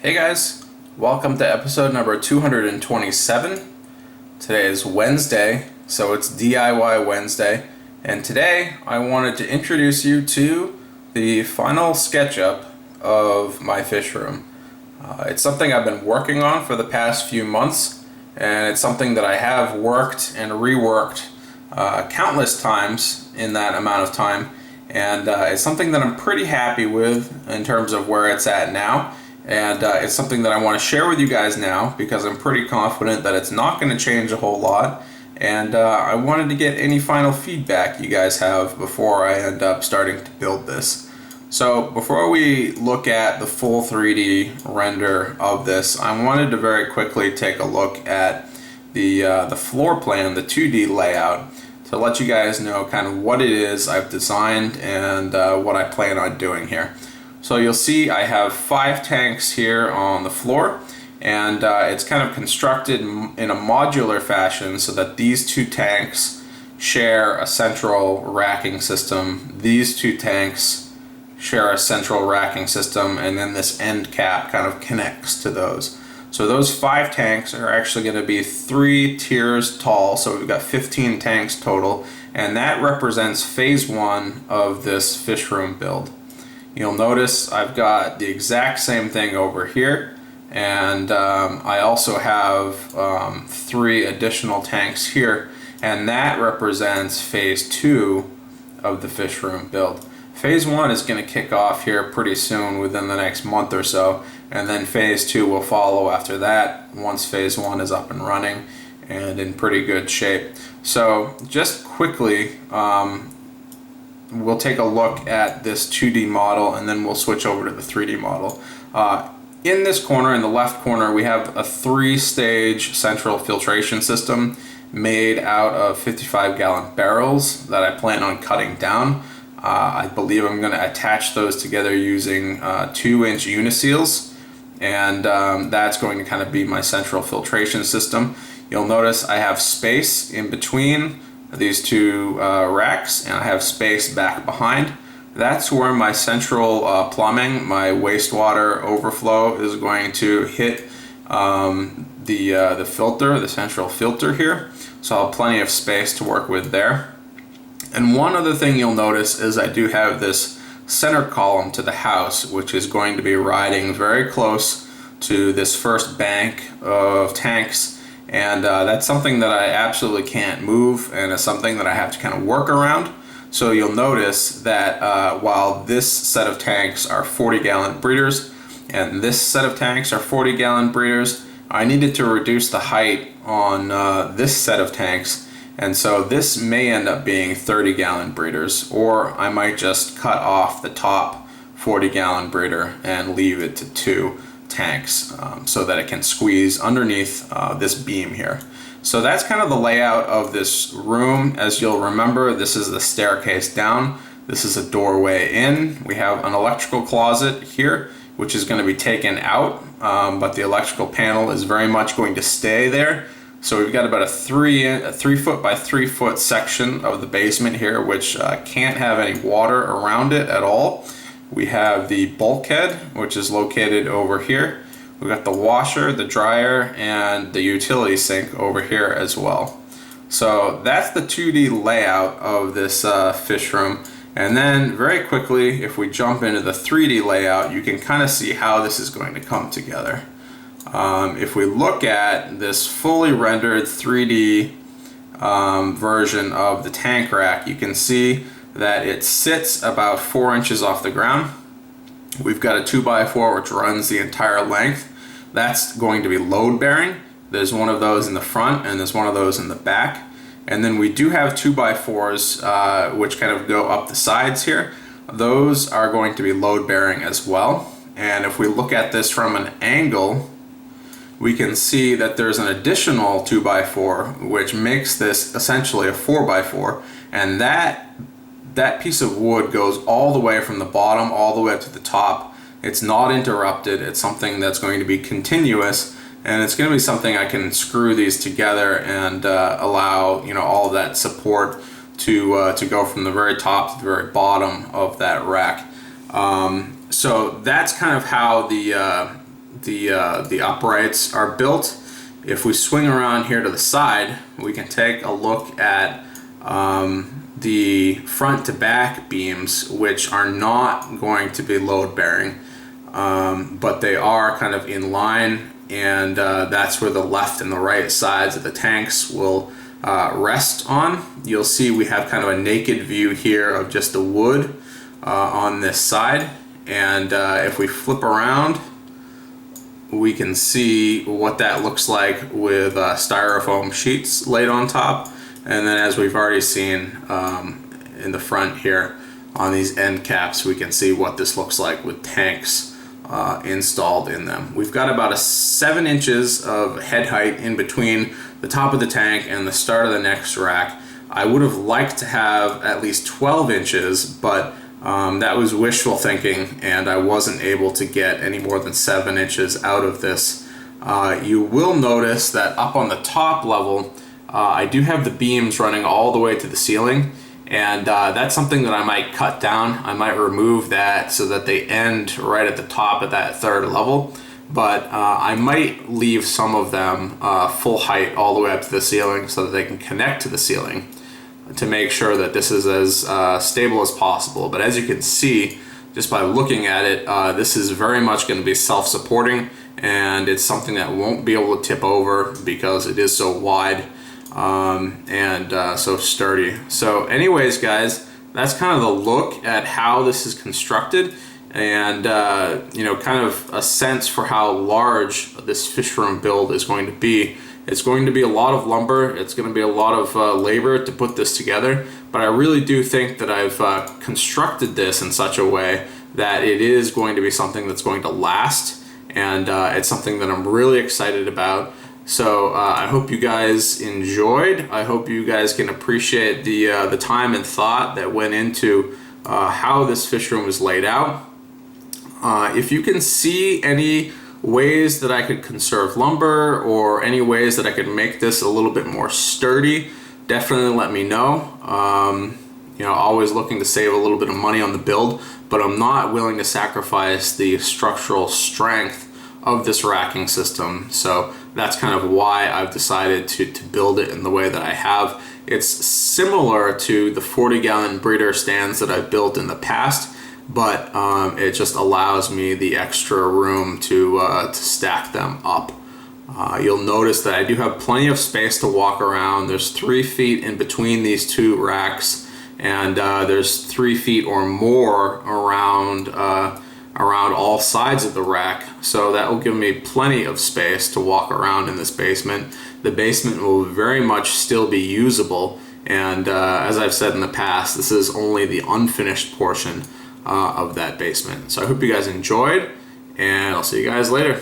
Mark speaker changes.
Speaker 1: Hey guys, welcome to episode number 227. Today is Wednesday, so it's DIY Wednesday, and today I wanted to introduce you to the final SketchUp of my fish room. It's something I've been working on for the past few months, and it's something that I have worked and reworked countless times in that amount of time, and it's something that I'm pretty happy with in terms of where it's at now. And it's something that I want to share with you guys now because I'm pretty confident that it's not going to change a whole lot, and I wanted to get any final feedback you guys have before I end up starting to build this. So before we look at the full 3D render of this, I wanted to very quickly take a look at the floor plan, the 2D layout, to let you guys know kind of what it is I've designed and what I plan on doing here. So you'll see I have 5 tanks here on the floor, and it's kind of constructed in a modular fashion so that these 2 tanks share a central racking system. These 2 tanks share a central racking system, and then this end cap kind of connects to those. So those 5 tanks are actually going to be 3 tiers tall, so we've got 15 tanks total, and that represents phase 1 of this fish room build. You'll notice I've got the exact same thing over here, and I also have 3 additional tanks here, and that represents phase 2 of the fish room build. Phase 1 is going to kick off here pretty soon, within the next month or so, and then phase 2 will follow after that once phase 1 is up and running and in pretty good shape. So just quickly, we'll take a look at this 2D model, and then we'll switch over to the 3D model. In this corner, in the left corner, we have a 3-stage central filtration system made out of 55-gallon barrels that I plan on cutting down. I believe I'm going to attach those together using 2-inch uniseals, and that's going to kind of be my central filtration system. You'll notice I have space in between these 2 racks, and I have space back behind. That's where my central plumbing, my wastewater overflow, is going to hit the filter, the central filter here. So I'll have plenty of space to work with there. And one other thing you'll notice is I do have this center column to the house, which is going to be riding very close to this first bank of tanks. And that's something that I absolutely can't move, and it's something that I have to kind of work around. So you'll notice that while this set of tanks are 40-gallon breeders and this set of tanks are 40-gallon breeders, I needed to reduce the height on this set of tanks, and so this may end up being 30-gallon breeders, or I might just cut off the top 40-gallon breeder and leave it to 2 tanks so that it can squeeze underneath this beam here. So that's kind of the layout of this room. As you'll remember, this is the staircase down, this is a doorway in. We have an electrical closet here, which is going to be taken out, but the electrical panel is very much going to stay there. So we've got about a 3 foot by 3 foot section of the basement here, which can't have any water around it at all. We have the bulkhead, which is located over here. We've got the washer, the dryer, and the utility sink over here as well. So that's the 2D layout of this fish room. And then very quickly, if we jump into the 3D layout, you can kind of see how this is going to come together. If we look at this fully rendered 3D version of the tank rack, you can see that it sits about 4 inches off the ground. We've got a 2x4 which runs the entire length. That's going to be load bearing. There's one of those in the front, and there's one of those in the back. And then we do have 2x4s which kind of go up the sides here. Those are going to be load bearing as well. And if we look at this from an angle, we can see that there's an additional 2x4 which makes this essentially a 4x4, and that piece of wood goes all the way from the bottom all the way up to the top. It's not interrupted. It's something that's going to be continuous, and it's going to be something I can screw these together and allow, you know, all of that support to go from the very top to the very bottom of that rack. So that's kind of how the the uprights are built. If we swing around here to the side, we can take a look at the front to back beams, which are not going to be load bearing, but they are kind of in line, and that's where the left and the right sides of the tanks will rest on. You'll see we have kind of a naked view here of just the wood on this side, and if we flip around, we can see what that looks like with styrofoam sheets laid on top. And then, as we've already seen in the front here on these end caps, we can see what this looks like with tanks installed in them. We've got about 7 inches of head height in between the top of the tank and the start of the next rack. I would have liked to have at least 12 inches, but that was wishful thinking, and I wasn't able to get any more than 7 inches out of this. You will notice that up on the top level, I do have the beams running all the way to the ceiling, and that's something that I might cut down. I might remove that so that they end right at the top of that 3rd level, but I might leave some of them full height all the way up to the ceiling so that they can connect to the ceiling, to make sure that this is as stable as possible. But as you can see, just by looking at it, this is very much going to be self-supporting, and it's something that won't be able to tip over because it is so wide and so sturdy. So anyways, guys, that's kind of the look at how this is constructed, and you know, kind of a sense for how large this fish room build is going to be. It's going to be a lot of lumber, it's going to be a lot of labor to put this together, but I really do think that I've constructed this in such a way that it is going to be something that's going to last, and it's something that I'm really excited about. So I hope you guys enjoyed. I hope you guys can appreciate the time and thought that went into how this fish room is laid out. If you can see any ways that I could conserve lumber, or any ways that I could make this a little bit more sturdy, definitely let me know. You know, always looking to save a little bit of money on the build, but I'm not willing to sacrifice the structural strength of this racking system. So that's kind of why I've decided to build it in the way that I have. It's similar to the 40-gallon breeder stands that I've built in the past, but it just allows me the extra room to stack them up. You'll notice that I do have plenty of space to walk around. There's 3 feet in between these 2 racks, and there's 3 feet or more around all sides of the rack, so that will give me plenty of space to walk around in this basement. The basement will very much still be usable, and as I've said in the past, this is only the unfinished portion of that basement. So I hope you guys enjoyed, and I'll see you guys later.